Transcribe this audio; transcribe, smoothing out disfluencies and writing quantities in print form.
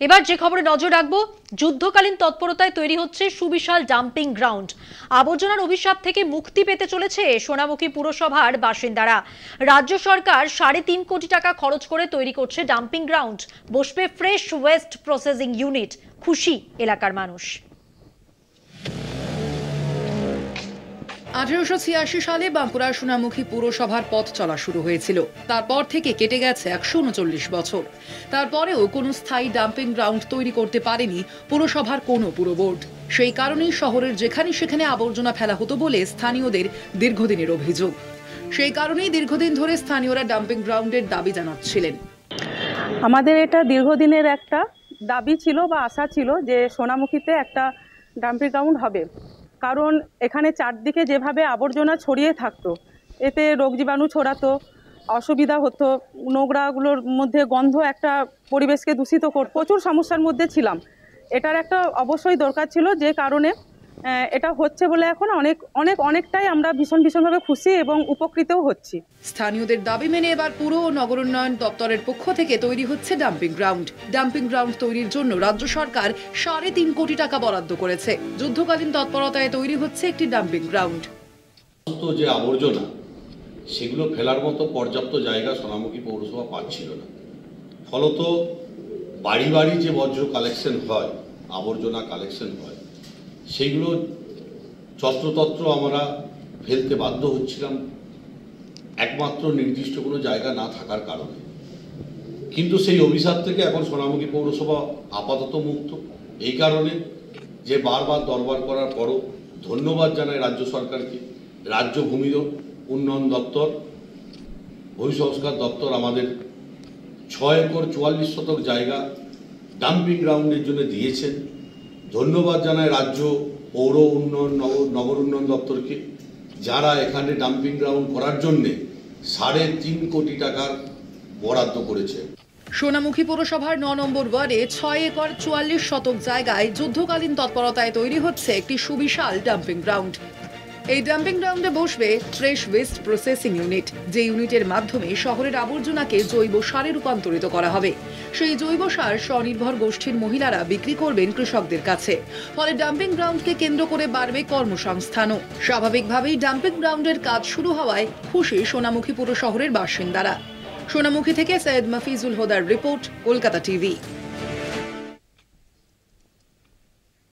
এবার যে খবরে নজর রাখবো, যুদ্ধকালীন তৎপরতায় তৈরি হচ্ছে সুবিশাল ডাম্পিং গ্রাউন্ড। আবর্জনার অভিশাপ থেকে মুক্তি পেতে চলেছে সোনামুখী পুরসভার বাসিন্দারা। রাজ্য সরকার ৩.৫ কোটি টাকা খরচ করে তৈরি করছে ডাম্পিং গ্রাউন্ড। বসবে ফ্রেশ ওয়েস্ট প্রসেসিং ইউনিট। খুশি এলাকার মানুষ। 1886 সালে বাঁকুড়ার সোনামুখী পুরসভার পথ চলা শুরু হয়েছিল। তারপর থেকে কেটে গেছে 139 বছর। তারপরেও কোনো স্থায়ী ডাম্পিং গ্রাউন্ড তৈরি করতে পারেনি পুরসভার কোনো পুরবোর্ড। সেই কারণেই শহরের যেখানে সেখানে আবর্জনা ফেলা হতো বলে স্থানীয়দের দীর্ঘদিনের অভিযোগ। সেই কারণেই দীর্ঘদিন ধরে স্থানীয়রা ডাম্পিং গ্রাউন্ডের দাবি জানাচ্ছিলেন। আমাদের এটা দীর্ঘদিনের একটা দাবি ছিল বা আশা ছিল যে সোনামুখীতে একটা ডাম্পিং গ্রাউন্ড হবে, কারণ এখানে চারদিকে যেভাবে আবর্জনা ছড়িয়ে থাকতো, এতে রোগ জীবাণু ছড়াতো, অসুবিধা হতো, নোংরাগুলোর মধ্যে গন্ধ একটা পরিবেশকে দূষিত করত, প্রচুর সমস্যার মধ্যে ছিলাম। এটার একটা অবশ্যই দরকার ছিল, যে কারণে এটা হচ্ছে বলে এখন অনেকটাই আমরা ভীষণভাবে খুশি এবং উপকৃতও হচ্ছি। স্থানীয়দের দাবি মেনে এবার পুর ও নগর উন্নয়ন দপ্তরের পক্ষ থেকে তৈরি হচ্ছে ডাম্পিং গ্রাউন্ড। ডাম্পিং গ্রাউন্ড তৈরির জন্য রাজ্য সরকার ৩.৫ কোটি টাকা বরাদ্দ করেছে। যুদ্ধকালীন তৎপরতায় তৈরি হচ্ছে একটি ডাম্পিং গ্রাউন্ড। যে আবর্জনা সেগুলো ফেলার মতো পর্যাপ্ত জায়গা সোনামুখী পৌরসভা পাচ্ছিল না। ফলত বাড়ি বাড়ি যে বর্জ্য কালেকশন হয়, আবর্জনা কালেকশন হয়, সেইগুলো যত্রতত্র আমরা ফেলতে বাধ্য হচ্ছিলাম, একমাত্র নির্দিষ্ট কোনো জায়গা না থাকার কারণে। কিন্তু সেই অভিশাপ থেকে এখন সোনামুখী পৌরসভা আপাতত মুক্ত। এই কারণে যে বারবার দরবার করার পরও ধন্যবাদ জানাই রাজ্য সরকারকে। রাজ্য ভূমি উন্নয়ন দপ্তর, ভূমি সংস্কার দপ্তর আমাদের 6 একর 44 শতক জায়গা ডাম্পিং গ্রাউন্ডের জন্য দিয়েছেন। ধন্যবাদ জানাই রাজ্য পৌর উন্নয়ন নগর উন্নয়ন দপ্তরকে, যারা এখানে ডাম্পিং গ্রাউন্ড করার জন্যে ৩.৫ কোটি টাকার বরাদ্দ করেছে। সোনামুখী পুরসভার ৯ নম্বর ওয়ার্ডে ৬ একর ৪৪ শতক জায়গায় যুদ্ধকালীন তৎপরতায় তৈরি হচ্ছে একটি সুবিশাল ডাম্পিং গ্রাউন্ড। এই ডাম্পিং গ্রাউন্ডে বসবে ফ্রেশ ওয়েস্ট প্রসেসিং ইউনিট, যে ইউনিটের মাধ্যমে শহরের আবর্জনাকে জৈব সারে রূপান্তরিত করা হবে। সেই জৈব সার স্বনির্ভর গোষ্ঠীর মহিলারা বিক্রি করবেন কৃষকদের কাছে। ফলে ডাম্পিং গ্রাউন্ডকে কেন্দ্র করে বাড়বে কর্মসংস্থানও। স্বাভাবিকভাবেই ডাম্পিং গ্রাউন্ডের কাজ শুরু হওয়ায় খুশি সোনামুখী পুর শহরের বাসিন্দারা। সোনামুখী থেকে সৈয়দ মাফিজুল হুদার রিপোর্ট, কলকাতা টিভি।